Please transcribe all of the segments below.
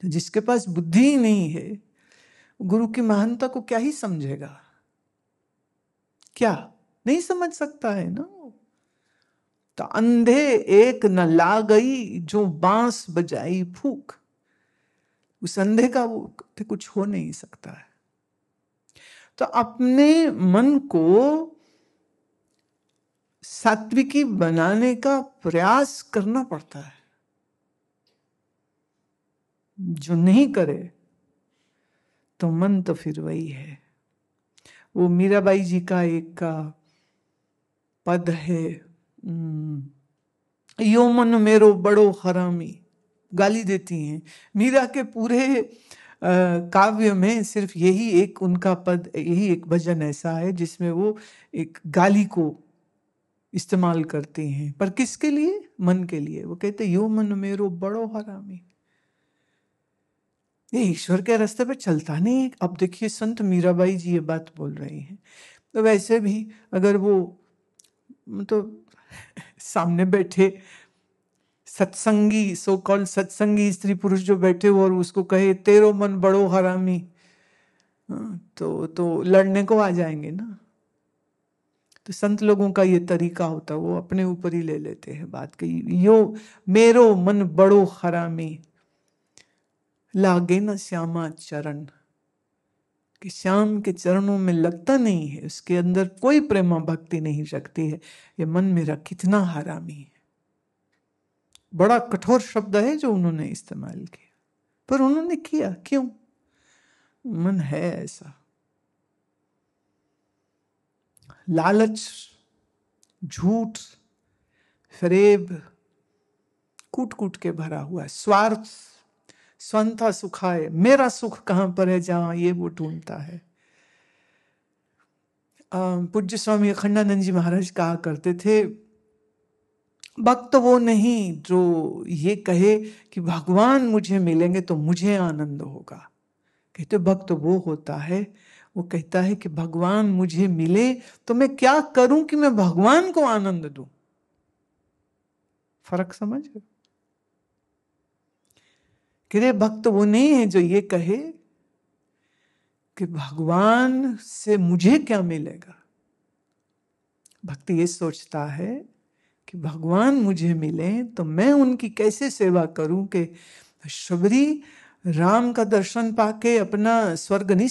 तो जिसके पास बुद्धि ही नहीं है, गुरु की महानता को क्या ही समझेगा? क्या नहीं समझ सकता है ना। तो अंधे एक न ला गई, जो बांस बजाई फूक। उस अंधे का वो कुछ हो नहीं सकता है। तो अपने मन को सात्विकी बनाने का प्रयास करना पड़ता है। जो नहीं करे तो मन तो फिर वही है। वो मीराबाई जी का एक का पद है, यो मन मेरो बड़ो हरामी। गाली देती हैं। मीरा के पूरे काव्य में सिर्फ यही एक उनका पद, यही एक भजन ऐसा है जिसमें वो एक गाली को इस्तेमाल करते हैं, पर किसके लिए? मन के लिए। वो कहते यो मन मेरो बड़ो हरामी। ये ईश्वर के रास्ते पे चलता नहीं। अब देखिए संत मीराबाई जी ये बात बोल रही हैं। तो वैसे भी अगर वो मतलब सामने बैठे सत्संगी, सो कॉल्ड सत्संगी स्त्री पुरुष जो बैठे हो और उसको कहे तेरो मन बड़ो हरामी, तो लड़ने को आ जाएंगे ना। तो संत लोगों का ये तरीका होता, वो अपने ऊपर ही ले लेते हैं बात की। यो मेरो मन बड़ो हरामी, लागे न श्यामा चरण। कि श्याम के चरणों में लगता नहीं है, उसके अंदर कोई प्रेमा भक्ति नहीं रखती है। ये मन मेरा कितना हरामी है। बड़ा कठोर शब्द है जो उन्होंने इस्तेमाल किया, पर उन्होंने किया क्यों? मन है ऐसा। लालच, झूठ, फरेब कूट कूट के भरा हुआ है। स्वार्थ, स्वंता सुखाए, मेरा सुख कहां पर है जहां ये वो ढूंढता है। पूज्य स्वामी अखंडानंद जी महाराज कहा करते थे, भक्त वो नहीं जो ये कहे कि भगवान मुझे मिलेंगे तो मुझे आनंद होगा। कहते भक्त वो होता है, वो कहता है कि भगवान मुझे मिले तो मैं क्या करूं कि मैं भगवान को आनंद दूं। फर्क समझ? कि भक्त वो नहीं है जो ये कहे कि भगवान से मुझे क्या मिलेगा। भक्त ये सोचता है कि भगवान मुझे मिले तो मैं उनकी कैसे सेवा करूं। कि शबरी राम का दर्शन पाके अपना स्वर्ग नहीं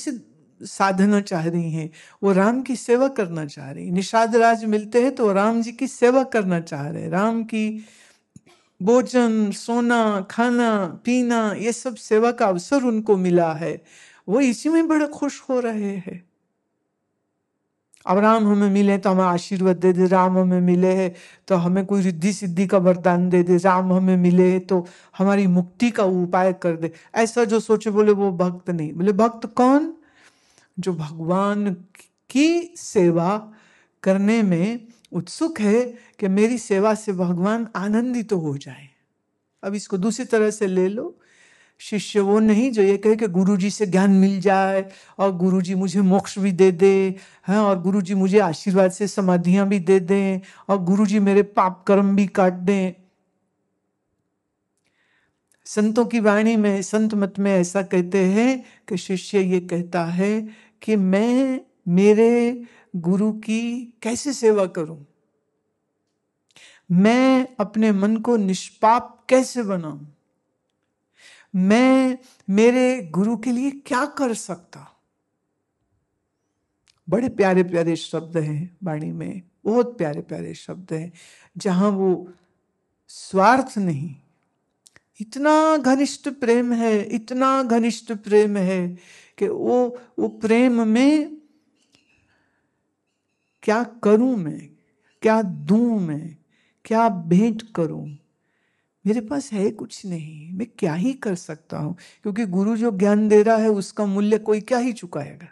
साधना चाह रही हैं, वो राम की सेवा करना चाह रही। निषाद राज मिलते हैं तो राम जी की सेवा करना चाह रहे। राम की भोजन, सोना, खाना, पीना, ये सब सेवा का अवसर उनको मिला है। वो इसी में बड़े खुश हो रहे हैं। अब राम हमें मिले तो हमें आशीर्वाद दे दे, राम हमें मिले है तो हमें कोई रिद्धि सिद्धि का वरदान दे दे, राम हमें मिले तो हमारी मुक्ति का उपाय कर दे। ऐसा जो सोचे बोले वो भक्त नहीं। बोले भक्त कौन? जो भगवान की सेवा करने में उत्सुक है कि मेरी सेवा से भगवान आनंदित तो हो जाए। अब इसको दूसरी तरह से ले लो। शिष्य वो नहीं जो ये कहे कि गुरुजी से ज्ञान मिल जाए और गुरुजी मुझे मोक्ष भी दे दे, हैं, और गुरुजी मुझे आशीर्वाद से समाधियां भी दे दें, और गुरुजी मेरे पाप कर्म भी काट दें। संतों की वाणी में, संत मत में ऐसा कहते हैं कि शिष्य ये कहता है कि मैं मेरे गुरु की कैसे सेवा करूं, मैं अपने मन को निष्पाप कैसे बनाऊं, मैं मेरे गुरु के लिए क्या कर सकता। बड़े प्यारे प्यारे शब्द हैं वाणी में, बहुत प्यारे प्यारे शब्द हैं जहां वो स्वार्थ नहीं, इतना घनिष्ठ प्रेम है, इतना घनिष्ठ प्रेम है कि वो प्रेम में क्या करूं मैं, क्या दूं मैं, क्या भेंट करूं। मेरे पास है कुछ नहीं, मैं क्या ही कर सकता हूं, क्योंकि गुरु जो ज्ञान दे रहा है उसका मूल्य कोई क्या ही चुकाएगा।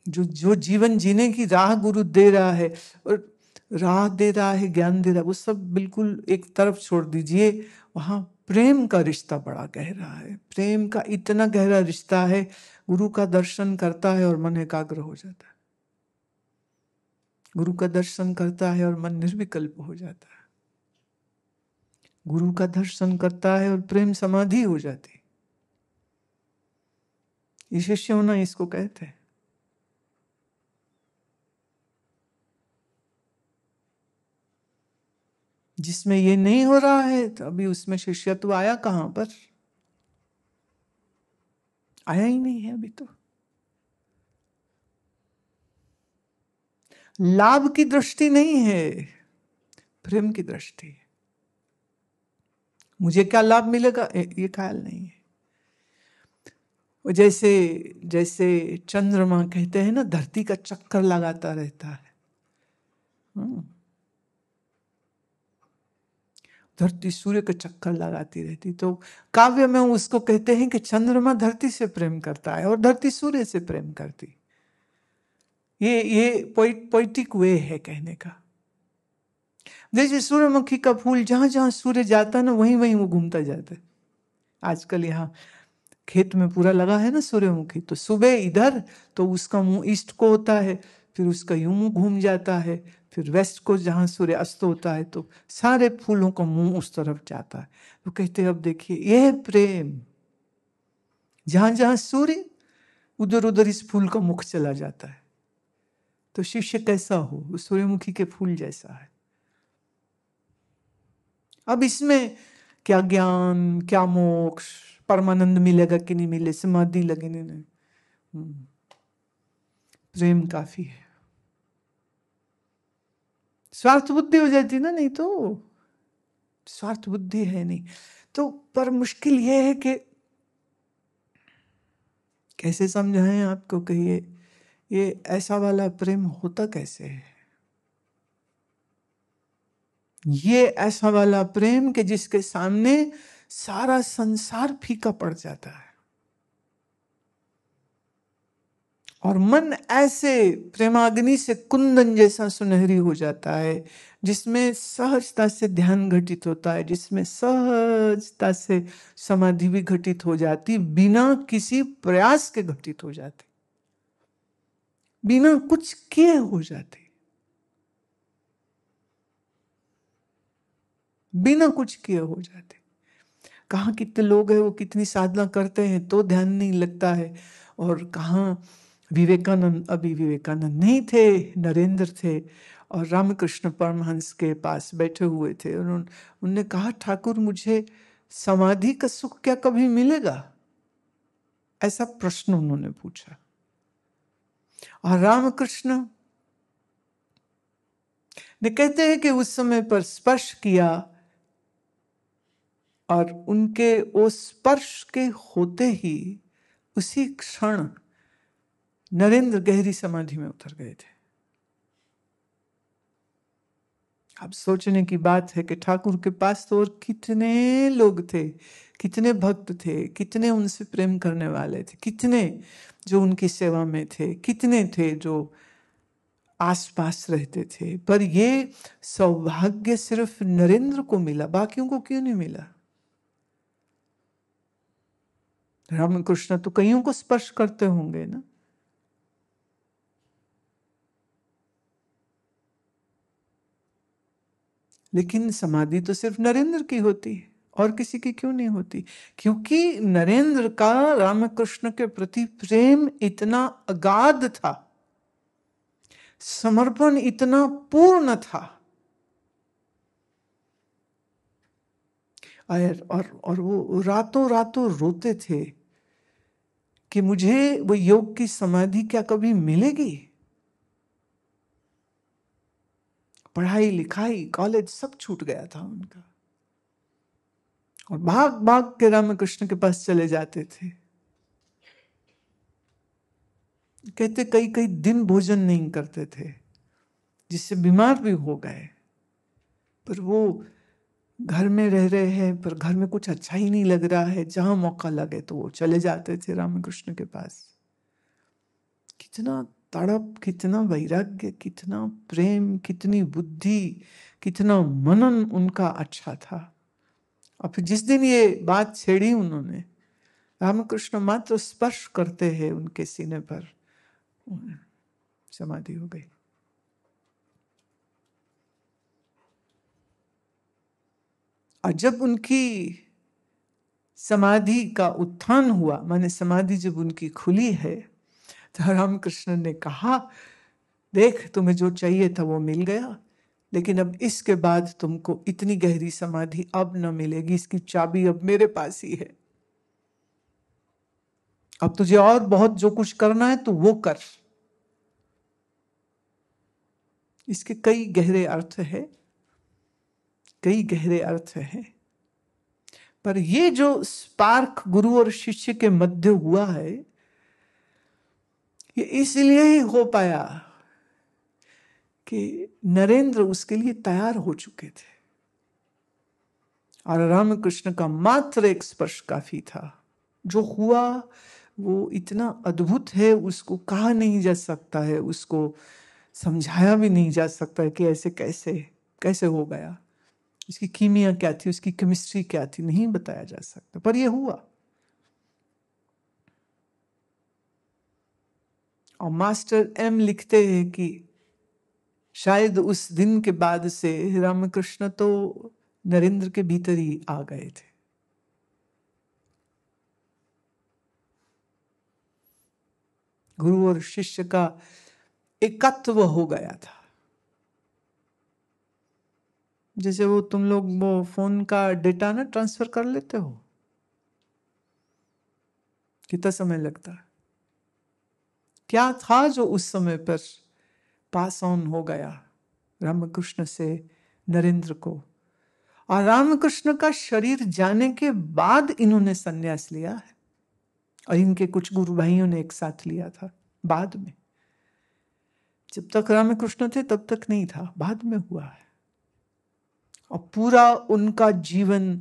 जो जीवन जीने की राह गुरु दे रहा है, और राह दे रहा है, ज्ञान दे रहा है, वो सब बिल्कुल एक तरफ छोड़ दीजिए। वहां प्रेम का रिश्ता बड़ा गहरा है। प्रेम का इतना गहरा रिश्ता है, गुरु का दर्शन करता है और मन एकाग्र हो जाता है। गुरु का दर्शन करता है और मन निर्विकल्प हो जाता है। गुरु का दर्शन करता है और प्रेम समाधि हो जाती। ये शिष्य होना इसको कहते हैं। जिसमें ये नहीं हो रहा है तो अभी उसमें शिष्यत्व आया कहां पर? आया ही नहीं है अभी तो। लाभ की दृष्टि नहीं है, प्रेम की दृष्टि है। मुझे क्या लाभ मिलेगा ये ख्याल नहीं है। जैसे जैसे चंद्रमा कहते हैं ना, धरती का चक्कर लगाता रहता है। धरती सूर्य का चक्कर लगाती रहती, तो काव्य में उसको कहते हैं कि चंद्रमा धरती से प्रेम करता है और धरती सूर्य से प्रेम करती। ये पोइटिक वे है कहने का। जैसे सूर्यमुखी का फूल जहां जहां सूर्य जाता है ना, वहीं वहीं वो घूमता जाता है। आजकल यहाँ खेत में पूरा लगा है ना सूर्यमुखी, तो सुबह इधर तो उसका मुंह ईस्ट को होता है, फिर उसका यूं मुंह घूम जाता है, फिर वेस्ट को जहां सूर्य अस्त होता है, तो सारे फूलों का मुंह उस तरफ जाता है। तो कहते हैं अब देखिए यह है प्रेम, जहां जहां सूर्य उधर उधर इस फूल का मुख चला जाता है। तो शिष्य कैसा हो? वो सूर्यमुखी के फूल जैसा है। अब इसमें क्या ज्ञान, क्या मोक्ष, परमानंद मिलेगा कि नहीं मिले, समाधि लगे नहीं, प्रेम काफी है। स्वार्थ बुद्धि हो जाती ना, नहीं तो स्वार्थ बुद्धि है नहीं तो। पर मुश्किल यह है कि कैसे समझाएं आपको कि ये ऐसा वाला प्रेम होता कैसे है। ये ऐसा वाला प्रेम कि जिसके सामने सारा संसार फीका पड़ जाता है और मन ऐसे प्रेमाग्नि से कुंदन जैसा सुनहरी हो जाता है, जिसमें सहजता से ध्यान घटित होता है, जिसमें सहजता से समाधि भी घटित हो जाती, बिना किसी प्रयास के घटित हो जाती, बिना कुछ किए हो जाती, बिना कुछ किए हो जाते। कहाँ कितने लोग हैं वो कितनी साधना करते हैं तो ध्यान नहीं लगता है, और कहाँ विवेकानंद, अभी विवेकानंद नहीं थे, नरेंद्र थे और रामकृष्ण परमहंस के पास बैठे हुए थे। उन्होंने कहा ठाकुर मुझे समाधि का सुख क्या कभी मिलेगा, ऐसा प्रश्न उन्होंने पूछा। और रामकृष्ण ने कहते हैं कि उस समय पर स्पर्श किया और उनके वो स्पर्श के होते ही उसी क्षण नरेंद्र गहरी समाधि में उतर गए थे। अब सोचने की बात है कि ठाकुर के पास तो और कितने लोग थे, कितने भक्त थे, कितने उनसे प्रेम करने वाले थे, कितने जो उनकी सेवा में थे, कितने थे जो आसपास रहते थे, पर ये सौभाग्य सिर्फ नरेंद्र को मिला, बाकियों को क्यों नहीं मिला? रामकृष्ण तो कईयों को स्पर्श करते होंगे ना। लेकिन समाधि तो सिर्फ नरेंद्र की होती है, और किसी की क्यों नहीं होती? क्योंकि नरेंद्र का रामकृष्ण के प्रति प्रेम इतना अगाध था, समर्पण इतना पूर्ण था, और वो रातों रातों रोते थे कि मुझे वो योग की समाधि क्या कभी मिलेगी। पढ़ाई लिखाई कॉलेज सब छूट गया था उनका, और भाग भाग के रामकृष्ण के पास चले जाते थे। कहते कई कई दिन भोजन नहीं करते थे, जिससे बीमार भी हो गए। पर वो घर में रह रहे हैं, पर घर में कुछ अच्छा ही नहीं लग रहा है, जहां मौका लगे तो वो चले जाते थे रामकृष्ण के पास। कितना तड़प, कितना वैराग्य, कितना प्रेम, कितनी बुद्धि, कितना मनन उनका अच्छा था। और फिर जिस दिन ये बात छेड़ी उन्होंने, रामकृष्ण मात्र स्पर्श करते हैं उनके सीने पर, समाधि हो गई। और जब उनकी समाधि का उत्थान हुआ, माने समाधि जब उनकी खुली है, तो रामकृष्ण ने कहा, देख तुम्हें जो चाहिए था वो मिल गया, लेकिन अब इसके बाद तुमको इतनी गहरी समाधि अब न मिलेगी, इसकी चाबी अब मेरे पास ही है। अब तुझे और बहुत जो कुछ करना है तो वो कर। इसके कई गहरे अर्थ है, कई गहरे अर्थ है। पर ये जो स्पार्क गुरु और शिष्य के मध्य हुआ है, ये इसलिए ही हो पाया कि नरेंद्र उसके लिए तैयार हो चुके थे और रामकृष्ण का मात्र एक स्पर्श काफी था। जो हुआ वो इतना अद्भुत है, उसको कहा नहीं जा सकता है, उसको समझाया भी नहीं जा सकता है कि ऐसे कैसे कैसे हो गया, इसकी कीमिया क्या थी, उसकी केमिस्ट्री क्या थी, नहीं बताया जा सकता, पर ये हुआ। और मास्टर एम लिखते हैं कि शायद उस दिन के बाद से रामकृष्ण तो नरेंद्र के भीतर ही आ गए थे। गुरु और शिष्य का एकत्व हो गया था। जैसे वो तुम लोग वो फोन का डेटा ना ट्रांसफर कर लेते हो, कितना समय लगता है? क्या था जो उस समय पर पास ऑन हो गया रामकृष्ण से नरेंद्र को? और रामकृष्ण का शरीर जाने के बाद इन्होंने संन्यास लिया है, और इनके कुछ गुरु भाइयों ने एक साथ लिया था बाद में। जब तक रामकृष्ण थे तब तक नहीं था, बाद में हुआ है। और पूरा उनका जीवन,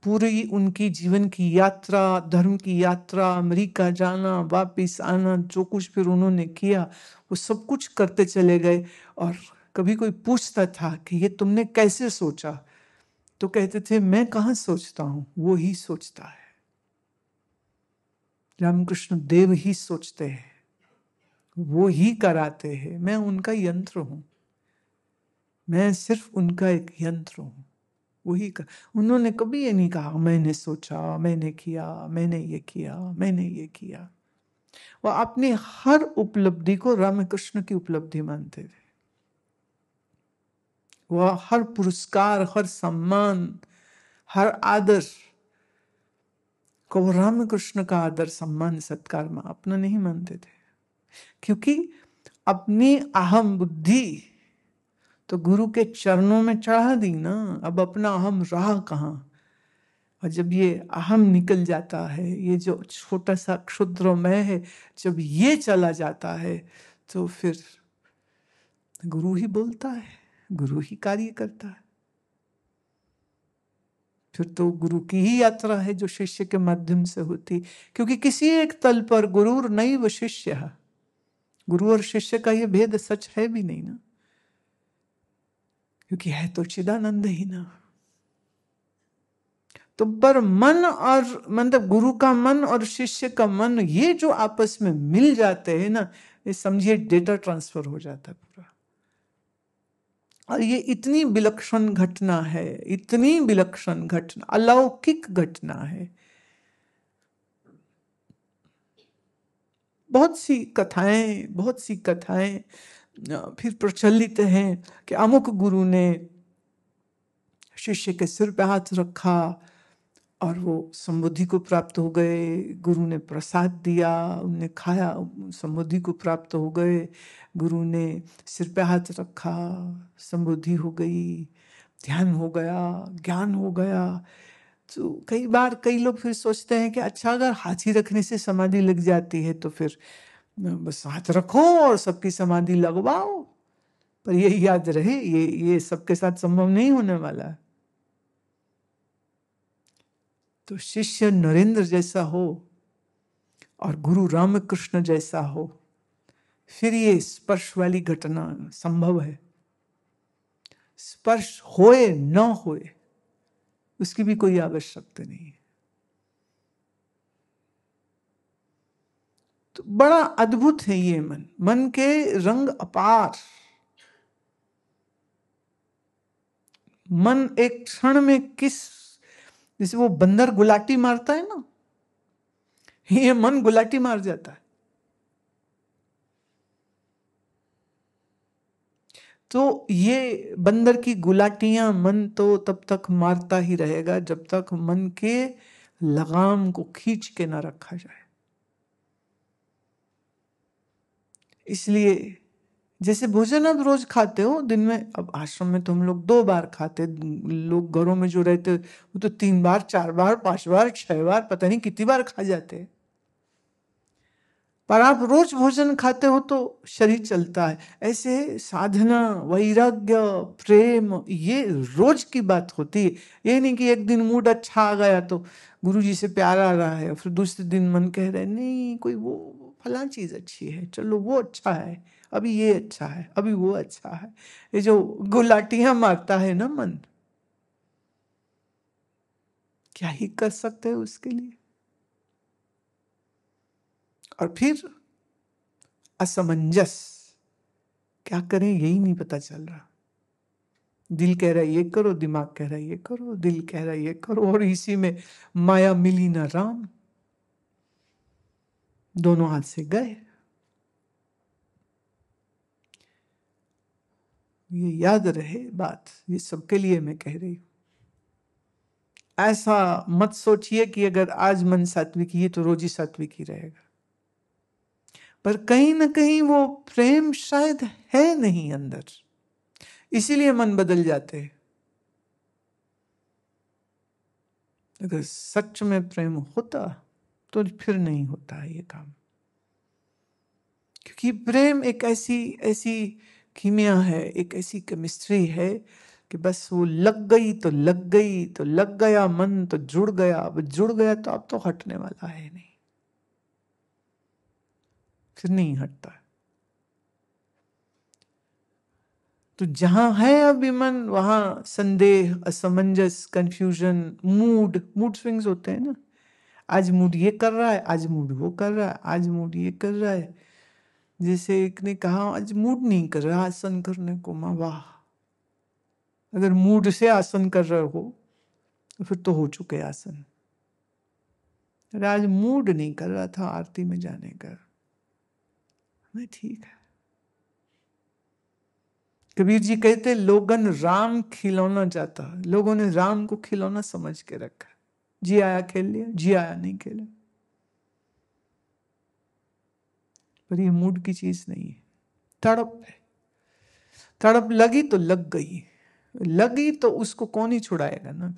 पूरी उनकी जीवन की यात्रा, धर्म की यात्रा, अमेरिका जाना, वापिस आना, जो कुछ फिर उन्होंने किया वो सब कुछ करते चले गए। और कभी कोई पूछता था कि ये तुमने कैसे सोचा, तो कहते थे मैं कहाँ सोचता हूँ, वो ही सोचता है। रामकृष्ण देव ही सोचते हैं, वो ही कराते हैं, मैं उनका यंत्र हूं, मैं सिर्फ उनका एक यंत्र हूं, वही कर। उन्होंने कभी ये नहीं कहा मैंने सोचा, मैंने किया, मैंने ये किया, मैंने ये किया। वो अपनी हर उपलब्धि को रामकृष्ण की उपलब्धि मानते थे। वह हर पुरस्कार, हर सम्मान, हर आदर को वो रामकृष्ण का आदर, सम्मान, सत्कार में अपना नहीं मानते थे, क्योंकि अपनी अहम बुद्धि तो गुरु के चरणों में चढ़ा दी ना, अब अपना अहम रहा कहाँ। और जब ये अहम निकल जाता है, ये जो छोटा सा क्षुद्र मैं है, जब ये चला जाता है तो फिर गुरु ही बोलता है, गुरु ही कार्य करता है। फिर तो गुरु की ही यात्रा है जो शिष्य के माध्यम से होती, क्योंकि किसी एक तल पर गुरु नहीं वो शिष्य है। गुरु और शिष्य का ये भेद सच है भी नहीं ना, क्योंकि है तो चिदानंद ही ना। तो पर मन और मतलब गुरु का मन और शिष्य का मन, ये जो आपस में मिल जाते हैं ना, ये समझिए डेटा ट्रांसफर हो जाता है पूरा। और ये इतनी विलक्षण घटना है, इतनी विलक्षण घटना, अलौकिक घटना है। बहुत सी कथाएं फिर प्रचलित हैं कि अमुक गुरु ने शिष्य के सिर पे हाथ रखा और वो समबुद्धि को प्राप्त हो गए, गुरु ने प्रसाद दिया, उन्हें खाया, समबुद्धि को प्राप्त हो गए, गुरु ने सिर पे हाथ रखा, समबुद्धि हो गई, ध्यान हो गया, ज्ञान हो गया। तो कई बार कई लोग फिर सोचते हैं कि अच्छा अगर हाथ ही रखने से समाधि लग जाती है तो फिर बस हाथ रखो और सबकी समाधि लगवाओ। पर ये याद रहे, ये सबके साथ संभव नहीं होने वाला है। तो शिष्य नरेंद्र जैसा हो और गुरु रामकृष्ण जैसा हो, फिर ये स्पर्श वाली घटना संभव है। स्पर्श होए न होए उसकी भी कोई आवश्यकता नहीं है। तो बड़ा अद्भुत है ये मन, मन के रंग अपार। मन एक क्षण में किस जैसे वो बंदर गुलाटी मारता है ना, ये मन गुलाटी मार जाता है। तो ये बंदर की गुलाटियां मन तो तब तक मारता ही रहेगा जब तक मन के लगाम को खींच के ना रखा जाए। इसलिए जैसे भोजन आप रोज खाते हो दिन में, अब आश्रम में तो हम लोग 2 बार खाते, लोग घरों में जो रहते वो तो 3 बार 4 बार 5 बार 6 बार पता नहीं कितनी बार खा जाते हैं। पर आप रोज भोजन खाते हो तो शरीर चलता है। ऐसे साधना, वैराग्य, प्रेम ये रोज की बात होती है। ये नहीं कि एक दिन मूड अच्छा आ गया तो गुरुजी से प्यार आ रहा है, फिर दूसरे दिन मन कह रहा है नहीं कोई वो फलां चीज अच्छी है, चलो वो अच्छा है, अभी ये अच्छा है, अभी वो अच्छा है। ये जो गुलाटियां मारता है ना मन, क्या ही कर सकते हैं उसके लिए। और फिर असमंजस, क्या करें यही नहीं पता चल रहा। दिल कह रहा है ये करो, दिमाग कह रहा है ये करो, दिल कह रहा है ये करो, और इसी में माया मिली ना राम, दोनों हाथ से गए। ये याद रहे बात, ये सबके लिए मैं कह रही हूं। ऐसा मत सोचिए कि अगर आज मन सात्विक ही है तो रोज ही सात्विक ही रहेगा। पर कहीं ना कहीं वो प्रेम शायद है नहीं अंदर, इसीलिए मन बदल जाते हैं। अगर सच में प्रेम होता तो फिर नहीं होता है ये काम। क्योंकि प्रेम एक ऐसी ऐसी कीमिया है, एक ऐसी केमिस्ट्री है कि बस वो लग गई तो लग गई, तो लग गया मन तो जुड़ गया, अब जुड़ गया तो अब तो हटने वाला है नहीं, फिर नहीं हटता। तो जहां है अभी मन वहां संदेह, असमंजस, कंफ्यूजन, मूड स्विंग्स होते हैं ना। आज मूड ये कर रहा है, आज मूड वो कर रहा है, आज मूड ये कर रहा है। जैसे एक ने कहा आज मूड नहीं कर रहा आसन करने को, माँ वाह, अगर मूड से आसन कर रहे हो तो फिर तो हो चुके आसन। अरे आज मूड नहीं कर रहा था आरती में जाने का, मैं ठीक है। कबीर जी कहते लोगन राम खिलौना जाता, लोगों ने राम को खिलौना समझ के रखा, जी आया खेल लिया, जी आया नहीं खेला। पर ये मूड की चीज नहीं है, तड़प है। तड़प लगी तो लग गई, लगी तो उसको कौन ही छुड़ाएगा ना,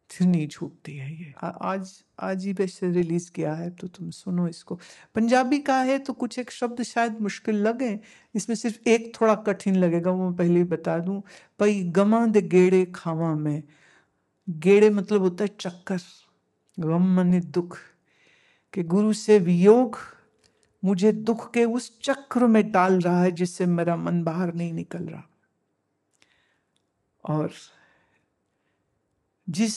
फिर नहीं छूटती है ये। आज ही वैसे रिलीज किया है तो तुम सुनो इसको। पंजाबी का है तो कुछ एक शब्द शायद मुश्किल लगे, इसमें सिर्फ एक थोड़ा कठिन लगेगा, वो मैं पहले ही बता दूं। पई गमा दे गेड़े खावा में, गेड़े मतलब होता है चक्कर, गम माने दुख, कि गुरु से वियोग मुझे दुख के उस चक्र में डाल रहा है जिससे मेरा मन बाहर नहीं निकल रहा। और जिस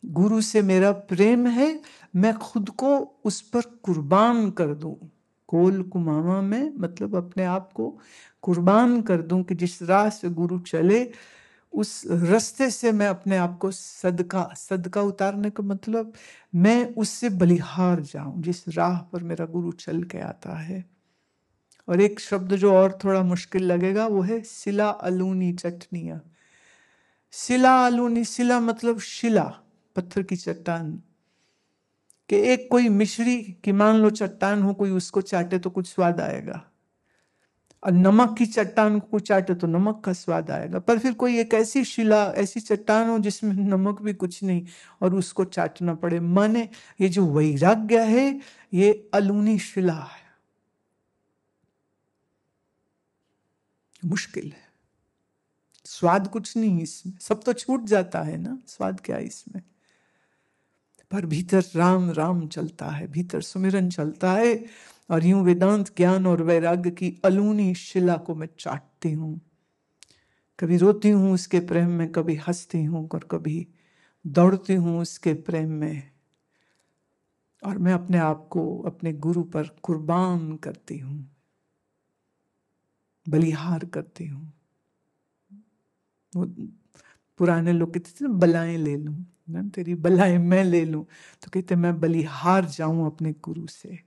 गुरु से मेरा प्रेम है मैं खुद को उस पर कुर्बान कर दूं, कोल कुमामा में मतलब अपने आप को कुर्बान कर दूं कि जिस राह से गुरु चले उस रास्ते से मैं अपने आप को सदका उतारने का मतलब मैं उससे बलिहार जाऊं जिस राह पर मेरा गुरु चल के आता है। और एक शब्द जो और थोड़ा मुश्किल लगेगा वो है सिला अलूनी चटनियां। सिला अलूनी, सिला मतलब शिला, पत्थर की चट्टान। कि एक कोई मिश्री की मान लो चट्टान हो, कोई उसको चाटे तो कुछ स्वाद आएगा, और नमक की चट्टान को चाटे तो नमक का स्वाद आएगा। पर फिर कोई एक ऐसी शिला, ऐसी चट्टान हो जिसमें नमक भी कुछ नहीं और उसको चाटना पड़े। माने ये जो वैराग्य है ये अलूनी शिला है, मुश्किल है। स्वाद कुछ नहीं इसमें, सब तो छूट जाता है ना, स्वाद क्या इसमें। पर भीतर राम राम चलता है, भीतर सुमिरन चलता है, और यूं वेदांत ज्ञान और वैराग्य की अलूनी शिला को मैं चाटती हूं। कभी रोती हूं उसके प्रेम में, कभी हंसती हूं और कभी दौड़ती हूं उसके प्रेम में। और मैं अपने आप को अपने गुरु पर कुर्बान करती हूं, बलिहार करती हूं। वो पुराने लोग कहते थे ना, बलाएं ले लूं ना, तेरी बलाएं मैं ले लूं, तो कहते मैं बलिहार जाऊं अपने गुरु से।